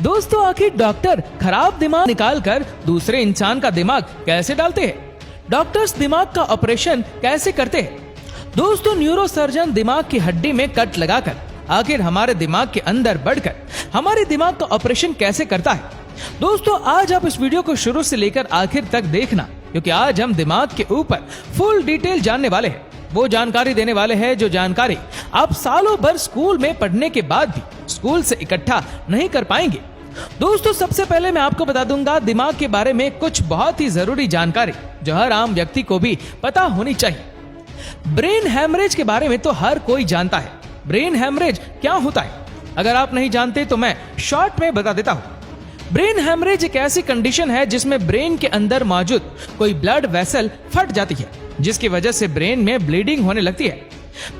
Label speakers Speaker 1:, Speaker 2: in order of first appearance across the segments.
Speaker 1: दोस्तों आखिर डॉक्टर खराब दिमाग निकालकर दूसरे इंसान का दिमाग कैसे डालते हैं? डॉक्टर्स दिमाग का ऑपरेशन कैसे करते हैं? दोस्तों न्यूरोसर्जन दिमाग की हड्डी में कट लगाकर आखिर हमारे दिमाग के अंदर बढ़कर हमारे दिमाग का ऑपरेशन कैसे करता है? दोस्तों आज आप इस वीडियो को शुरू से लेकर आखिर तक देखना, क्योंकि आज हम दिमाग के ऊपर फुल डिटेल जानने वाले हैं। वो जानकारी देने वाले हैं जो जानकारी आप सालों भर स्कूल में पढ़ने के बाद भी स्कूल से इकट्ठा नहीं कर पाएंगे। दोस्तों सबसे पहले मैं आपको बता दूंगा दिमाग के बारे में कुछ बहुत ही जरूरी जानकारी जो हर आम व्यक्ति को भी पता होनी चाहिए। ब्रेन हैमरेज के बारे में तो हर कोई जानता है। ब्रेन हैमरेज क्या होता है? अगर आप नहीं जानते तो मैं शॉर्ट में बता देता हूँ। ब्रेन हैमरेज एक ऐसी कंडीशन है जिसमें ब्रेन के अंदर मौजूद कोई ब्लड वेसल फट जाती है, जिसकी वजह से ब्रेन में ब्लीडिंग होने लगती है।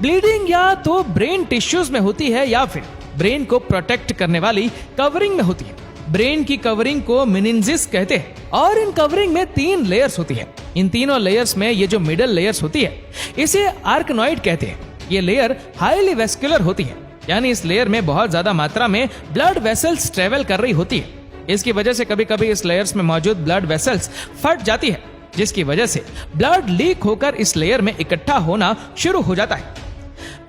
Speaker 1: ब्लीडिंग या तो ब्रेन टिश्यूज में होती है या फिर ब्रेन को प्रोटेक्ट करने वाली कवरिंग में होती है। ब्रेन की कवरिंग को मेनिंजिस कहते हैं और इन कवरिंग में 3 लेयर्स होती है। इन तीनों लेयर्स में ये जो मिडल लेयर्स होती है इसे आर्कनॉइड कहते हैं। ये लेयर हाईली वेस्कुलर होती है, यानी इस लेयर में बहुत ज्यादा मात्रा में ब्लड वेसल्स ट्रेवल कर रही होती है। इसकी वजह से कभी कभी इस लेयर्स में मौजूद ब्लड वेसल्स फट जाती है, जिसकी वजह से ब्लड लीक होकर इस लेयर में इकट्ठा होना शुरू हो जाता है।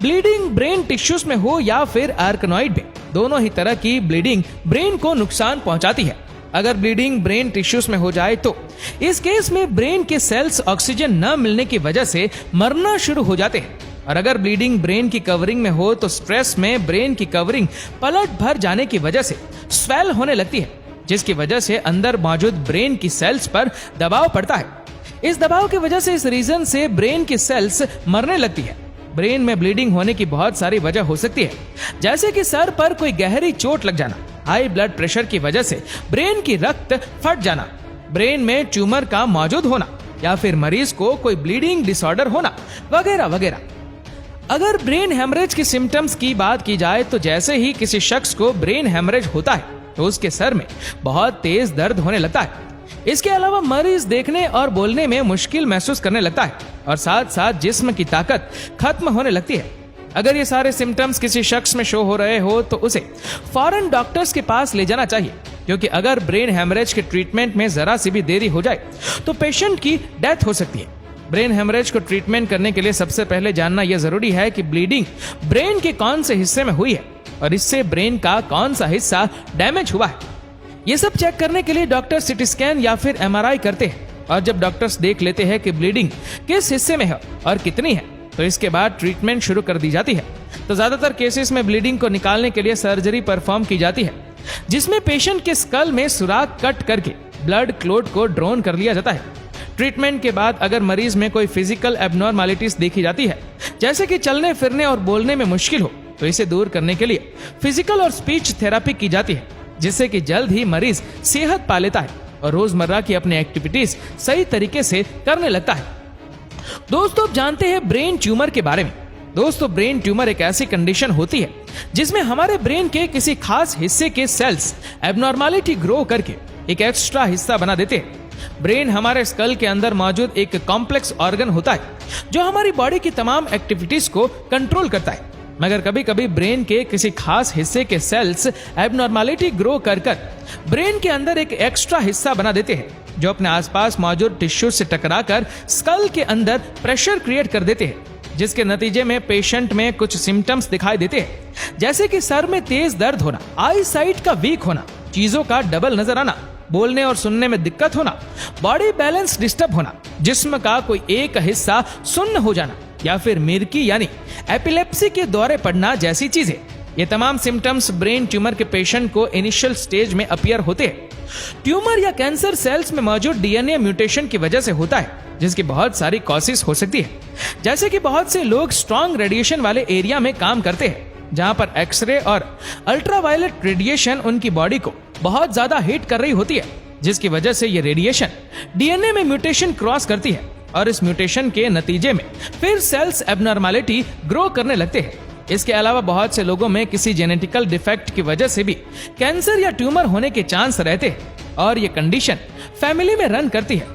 Speaker 1: ब्लीडिंग ब्रेन टिश्यूज में हो या फिर आर्कनॉइड में, दोनों ही तरह की ब्लीडिंग ब्रेन को नुकसान पहुंचाती है। अगर ब्लीडिंग ब्रेन टिश्यूज में हो जाए तो इस केस में ब्रेन के सेल्स ऑक्सीजन न मिलने की वजह से मरना शुरू हो जाते हैं। और अगर ब्लीडिंग ब्रेन की कवरिंग में हो तो स्ट्रेस में ब्रेन की कवरिंग पलट भर जाने की वजह से स्वेल होने लगती है, जिसकी वजह से अंदर मौजूद ब्रेन की सेल्स पर दबाव पड़ता है। इस दबाव की वजह से इस रीजन से ब्रेन की सेल्स मरने लगती है। ब्रेन में ब्लीडिंग होने की बहुत सारी वजह हो सकती है, जैसे कि सर पर कोई गहरी चोट लग जाना, हाई ब्लड प्रेशर की वजह से ब्रेन की रक्त फट जाना, ब्रेन में ट्यूमर का मौजूद होना या फिर मरीज को कोई ब्लीडिंग डिसऑर्डर होना वगैरह वगैरह। अगर ब्रेन हेमरेज की सिम्टम्स की बात की जाए तो जैसे ही किसी शख्स को ब्रेन हेमरेज होता है तो उसके सर में बहुत तेज दर्द होने लगता है। इसके अलावा मरीज देखने और बोलने में मुश्किल महसूस करने लगता है और साथ साथ जिस्म की ताकत खत्म होने लगती है। अगर ये सारे सिम्टम्स किसी शख्स में शो हो रहे हो तो उसे फौरन डॉक्टर्स के पास ले जाना चाहिए, क्योंकि अगर ब्रेन हेमरेज के ट्रीटमेंट में जरा सी भी देरी हो जाए तो पेशेंट की डेथ हो सकती है। ब्रेन हेमरेज को ट्रीटमेंट करने के लिए सबसे पहले जानना यह जरूरी है कि ब्लीडिंग ब्रेन के कौन से हिस्से में हुई है और इससे ब्रेन का कौन सा हिस्सा डैमेज हुआ है। ये सब चेक करने के लिए डॉक्टर सीटी स्कैन या फिर MRI करते हैं, और जब डॉक्टर्स देख लेते हैं कि ब्लीडिंग किस हिस्से में है और कितनी है तो इसके बाद ट्रीटमेंट शुरू कर दी जाती है। तो ज्यादातर केसेस में ब्लीडिंग को निकालने के लिए सर्जरी परफॉर्म की जाती है, जिसमें पेशेंट के स्कल में सुराख कट करके ब्लड क्लॉट को ड्रोन कर लिया जाता है। ट्रीटमेंट के बाद अगर मरीज में कोई फिजिकल एबनॉर्मैलिटीज देखी जाती है, जैसे कि चलने फिरने और बोलने में मुश्किल हो, तो इसे दूर करने के लिए फिजिकल और स्पीच थेरेपी की जाती है, जिससे कि जल्द ही मरीज सेहत पा लेता है और रोजमर्रा की अपनी एक्टिविटीज सही तरीके से करने लगता है। दोस्तों जानते हैं ब्रेन ट्यूमर के बारे में। दोस्तों ब्रेन ट्यूमर एक ऐसी कंडीशन होती है जिसमें हमारे ब्रेन के किसी खास हिस्से के सेल्स एबनॉर्मैलिटी ग्रो करके एक एक्स्ट्रा हिस्सा बना देते हैं। ब्रेन हमारे स्कल के अंदर मौजूद एक कॉम्प्लेक्स ऑर्गन होता है जो हमारी बॉडी की तमाम एक्टिविटीज को कंट्रोल करता है, मगर कभी कभी ब्रेन के किसी खास हिस्से के सेल्स एबनॉर्मैलिटी ग्रो कर ब्रेन के अंदर एक एक्स्ट्रा हिस्सा बना देते हैं, जो अपने आसपास मौजूद टिश्यू से टकराकर स्कल के अंदर प्रेशर क्रिएट कर देते हैं, जिसके नतीजे में पेशेंट में कुछ सिम्टम्स दिखाई देते हैं, जैसे कि सर में तेज दर्द होना, आई साइट का वीक होना, चीजों का डबल नजर आना, बोलने और सुनने में दिक्कत होना, बॉडी बैलेंस डिस्टर्ब होना, जिस्म का कोई एक हिस्सा सुन्न हो जाना या फिर मिर्की यानी एपिलेप्सी के दौरे पड़ना जैसी चीजें। ये तमाम सिम्टम्स ब्रेन ट्यूमर के पेशेंट को इनिशियल स्टेज में अपीयर होते हैं। ट्यूमर या कैंसर सेल्स में मौजूद DNA म्यूटेशन की वजह से होता है, जिसकी बहुत सारी कॉजेस हो सकती है, जैसे कि बहुत से लोग स्ट्रॉन्ग रेडिएशन वाले एरिया में काम करते हैं, जहां पर एक्सरे और अल्ट्रावायलेट रेडिएशन उनकी बॉडी को बहुत ज्यादा हीट कर रही होती है, जिसकी वजह से ये रेडिएशन DNA में म्यूटेशन क्रॉस करती है और इस म्यूटेशन के नतीजे में फिर सेल्स एबनॉर्मैलिटी ग्रो करने लगते हैं। इसके अलावा बहुत से लोगों में किसी जेनेटिकल डिफेक्ट की वजह से भी कैंसर या ट्यूमर होने के चांस रहते हैं और ये कंडीशन फैमिली में रन करती है।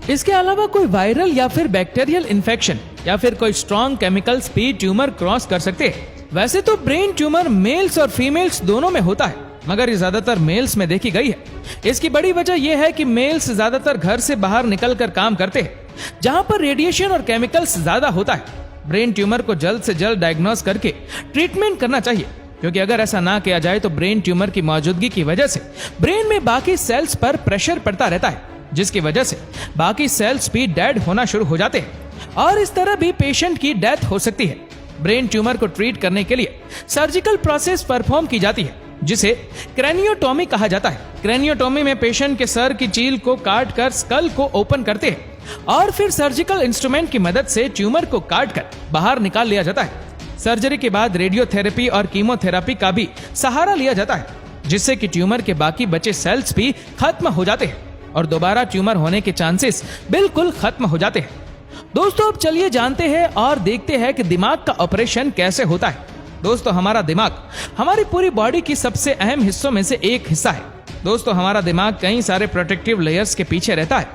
Speaker 1: इसके अलावा कोई वायरल या फिर बैक्टीरियल इन्फेक्शन या फिर कोई स्ट्रॉन्ग केमिकल्स भी ट्यूमर क्रॉस कर सकते हैं। वैसे तो ब्रेन ट्यूमर मेल्स और फीमेल्स दोनों में होता है, मगर ये ज्यादातर मेल्स में देखी गई है। इसकी बड़ी वजह यह है कि मेल्स ज्यादातर घर से बाहर निकलकर काम करते हैं, जहां पर रेडिएशन और केमिकल्स ज्यादा होता है। ब्रेन ट्यूमर को जल्द से जल्द डायग्नोस करके ट्रीटमेंट करना चाहिए, क्योंकि अगर ऐसा ना किया जाए तो ब्रेन ट्यूमर की मौजूदगी की वजह से ब्रेन में बाकी सेल्स पर प्रेशर पड़ता रहता है, जिसकी वजह से बाकी सेल्स भी डेड होना शुरू हो जाते हैं और इस तरह भी पेशेंट की डेथ हो सकती है। ब्रेन ट्यूमर को ट्रीट करने के लिए सर्जिकल प्रोसेस परफॉर्म की जाती है, जिसे क्रेनियोटॉमी कहा जाता है। क्रेनियोटॉमी में पेशेंट के सर की चील को काट कर स्कल को ओपन करते हैं और फिर सर्जिकल इंस्ट्रूमेंट की मदद से ट्यूमर को काट कर बाहर निकाल लिया जाता है। सर्जरी के बाद रेडियोथेरेपी और कीमोथेरेपी का भी सहारा लिया जाता है, जिससे कि ट्यूमर के बाकी बचे सेल्स भी खत्म हो जाते हैं और दोबारा ट्यूमर होने के चांसेस बिल्कुल खत्म हो जाते हैं। दोस्तों, अब चलिए जानते हैं और देखते हैं कि दिमाग का ऑपरेशन कैसे होता है। दोस्तों, हमारा दिमाग हमारी पूरी बॉडी की सबसे अहम हिस्सों में से एक हिस्सा है। दोस्तों, हमारा दिमाग कई सारे प्रोटेक्टिव लेयर्स के पीछे रहता है।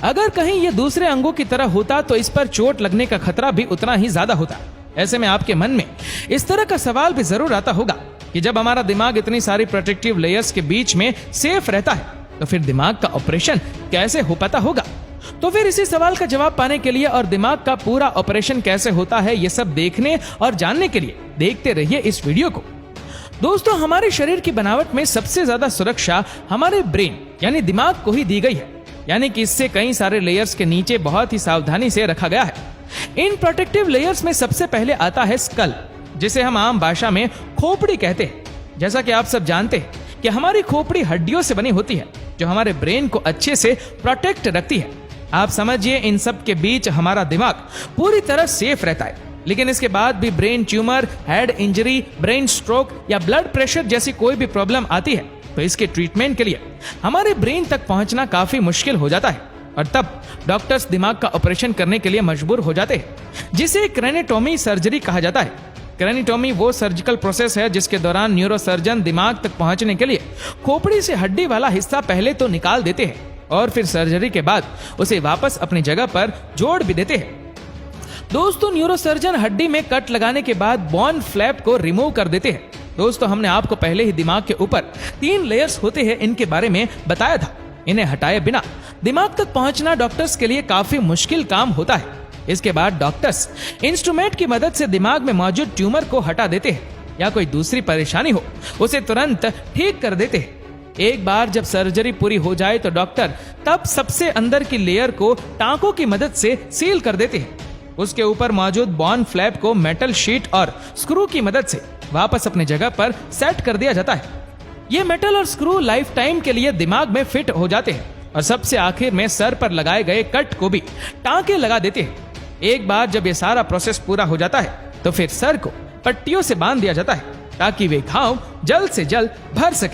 Speaker 1: अगर कहीं ये दूसरे अंगों की तरह होता तो इस पर चोट लगने का खतरा भी उतना ही ज्यादा होता। ऐसे में आपके मन में इस तरह का सवाल भी जरूर आता होगा कि जब हमारा दिमाग इतनी सारी प्रोटेक्टिव लेयर्स के बीच में सेफ रहता है, तो फिर दिमाग का ऑपरेशन कैसे हो पाता होगा। तो फिर इसी सवाल का जवाब पाने के लिए और दिमाग का पूरा ऑपरेशन कैसे होता है, ये सब देखने और जानने के लिए देखते रहिए इस वीडियो को। दोस्तों, हमारे शरीर की बनावट में सबसे ज्यादा सुरक्षा हमारे ब्रेन यानी दिमाग को ही दी गई है, यानी कि इससे कई सारे लेयर्स के नीचे बहुत ही सावधानी से रखा गया है। इन प्रोटेक्टिव लेयर्स में सबसे पहले आता है स्कल, जिसे हम आम भाषा में खोपड़ी कहते हैं। जैसा कि आप सब जानते हैं कि हमारी खोपड़ी हड्डियों से बनी होती है, जो हमारे ब्रेन को अच्छे से प्रोटेक्ट रखती है। आप समझिए, इन सब के बीच हमारा दिमाग पूरी तरह सेफ रहता है। लेकिन इसके बाद भी brain tumour, head injury, brain stroke या ब्लड प्रेशर जैसी कोई भी प्रॉब्लम आती है, तो इसके ट्रीटमेंट के लिए हमारे ब्रेन तक पहुंचना काफी मुश्किल हो जाता है और तब डॉक्टर्स दिमाग का ऑपरेशन करने के लिए मजबूर हो जाते हैं, जिसे क्रेनियोटॉमी सर्जरी कहा जाता है। क्रेनियोटॉमी वो सर्जिकल प्रोसेस है जिसके दौरान न्यूरोसर्जन दिमाग तक पहुंचने के लिए खोपड़ी से हड्डी वाला हिस्सा पहले तो निकाल देते हैं और फिर सर्जरी के बाद उसे वापस अपनी जगह पर जोड़ भी देते हैं। दोस्तों, न्यूरोसर्जन हड्डी में कट लगाने के बाद बोन फ्लैप को रिमूव कर देते हैं। दोस्तों, हमने आपको पहले ही दिमाग के ऊपर 3 लेयर्स होते हैं, इनके बारे में बताया था। इन्हें हटाए बिना दिमाग तक पहुंचना डॉक्टर्स के लिए काफी मुश्किल काम होता है। इसके बाद डॉक्टर्स इंस्ट्रूमेंट की मदद से दिमाग में मौजूद ट्यूमर को हटा देते हैं या कोई दूसरी परेशानी हो उसे तुरंत ठीक कर देते हैं। एक बार जब सर्जरी पूरी हो जाए तो डॉक्टर तब सबसे अंदर की लेयर को टांकों की मदद से सील कर देते हैं। उसके ऊपर मौजूद बोन फ्लैप को मेटल शीट और स्क्रू की मदद से वापस अपनी जगह पर सेट कर दिया जाता है। ये मेटल और स्क्रू लाइफ टाइम के लिए दिमाग में फिट हो जाते हैं और सबसे आखिर में सर पर लगाए गए कट को भी टांके लगा देते हैं। एक बार जब ये सारा प्रोसेस पूरा हो जाता है तो फिर सर को पट्टियों से बांध दिया जाता है ताकि वे घाव जल्द से जल्द भर सके।